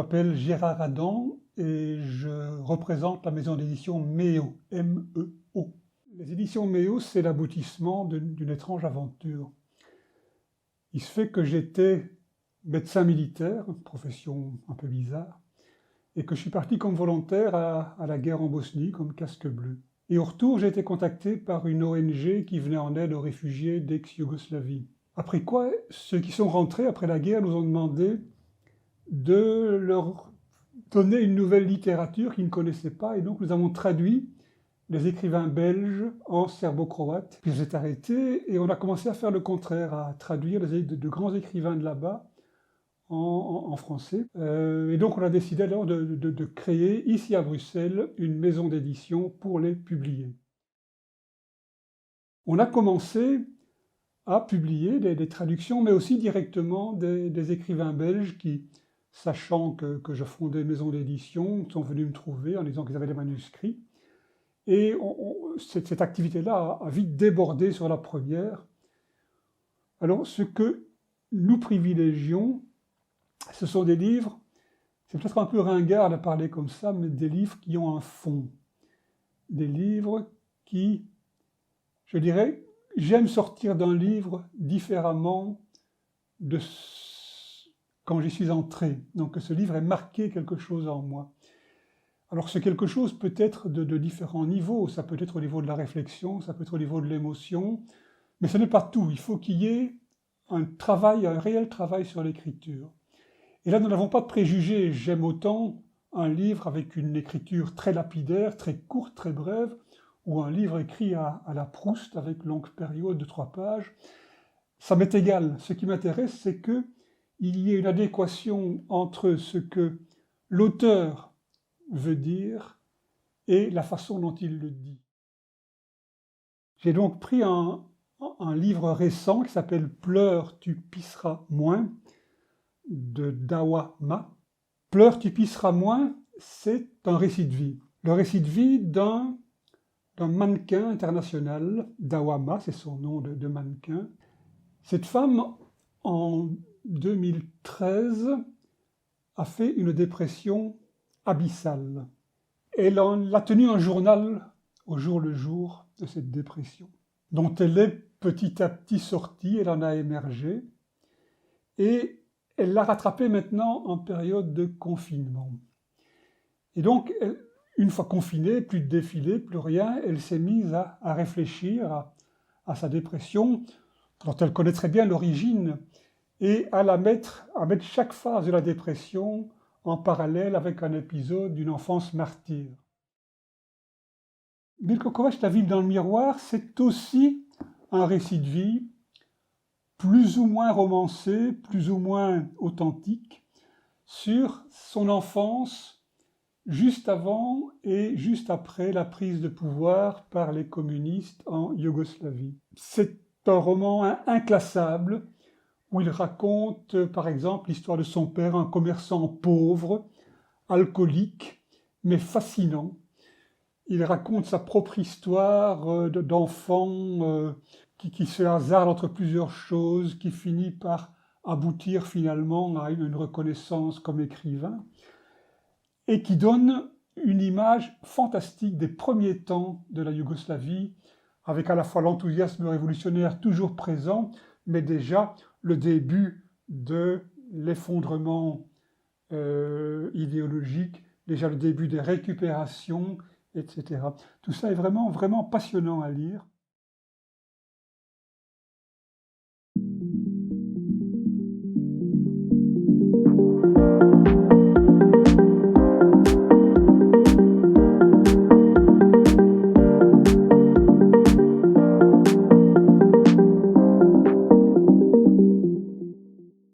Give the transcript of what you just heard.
m'appelle Gérard Adam et je représente la maison d'édition MEO, M-E-O. Les éditions MEO, c'est l'aboutissement d'une étrange aventure. Il se fait que j'étais médecin militaire, profession un peu bizarre, et que je suis parti comme volontaire à la guerre en Bosnie, comme casque bleu. Et au retour, j'ai été contacté par une ONG qui venait en aide aux réfugiés d'ex-Yougoslavie. Après quoi, ceux qui sont rentrés après la guerre nous ont demandé de leur donner une nouvelle littérature qu'ils ne connaissaient pas, et donc nous avons traduit les écrivains belges en serbo-croate. Puis j'ai arrêté et on a commencé à faire le contraire, à traduire de grands écrivains de là-bas en français. Et donc on a décidé alors de créer ici à Bruxelles une maison d'édition pour les publier. On a commencé à publier des traductions, mais aussi directement des écrivains belges qui, sachant que je fondais une maison d'édition, sont venus me trouver en disant qu'ils avaient des manuscrits. Et cette activité-là a vite débordé sur la première. Alors, ce que nous privilégions, ce sont des livres, c'est peut-être un peu ringard de parler comme ça, mais des livres qui ont un fond. Des livres qui, je dirais, j'aime sortir d'un livre différemment de quand j'y suis entré. Donc, que ce livre ait marqué quelque chose en moi. Alors, ce quelque chose peut être de différents niveaux. Ça peut être au niveau de la réflexion, ça peut être au niveau de l'émotion, mais ce n'est pas tout. Il faut qu'il y ait un réel travail sur l'écriture. Et là, nous n'avons pas de préjugés. J'aime autant un livre avec une écriture très lapidaire, très courte, très brève, ou un livre écrit à la Proust avec longue période de 3 pages. Ça m'est égal. Ce qui m'intéresse, c'est qu'il y ait une adéquation entre ce que l'auteur veut dire et la façon dont il le dit. J'ai donc pris un livre récent qui s'appelle « Pleure, tu pisseras moins » de Dawa Ma. « Pleure, tu pisseras moins », c'est un récit de vie. Le récit de vie d'un mannequin international, Dawa Ma, c'est son nom de mannequin. Cette femme, en 2013, a fait une dépression abyssale. Elle a tenu un journal au jour le jour de cette dépression, dont elle est petit à petit sortie, elle en a émergé, et elle l'a rattrapée maintenant en période de confinement. Et donc, une fois confinée, plus de défilé, plus rien, elle s'est mise à réfléchir à sa dépression, dont elle connaît très bien l'origine, et à mettre chaque phase de la dépression en parallèle avec un épisode d'une enfance martyre. Milko Kovač, La ville dans le miroir, c'est aussi un récit de vie, plus ou moins romancé, plus ou moins authentique, sur son enfance juste avant et juste après la prise de pouvoir par les communistes en Yougoslavie. C'est un roman inclassable, où il raconte, par exemple, l'histoire de son père, un commerçant pauvre, alcoolique, mais fascinant. Il raconte sa propre histoire d'enfant qui se hasarde entre plusieurs choses, qui finit par aboutir finalement à une reconnaissance comme écrivain, et qui donne une image fantastique des premiers temps de la Yougoslavie, avec à la fois l'enthousiasme révolutionnaire toujours présent, mais déjà le début de l'effondrement idéologique, déjà le début des récupérations, etc. Tout ça est vraiment, vraiment passionnant à lire.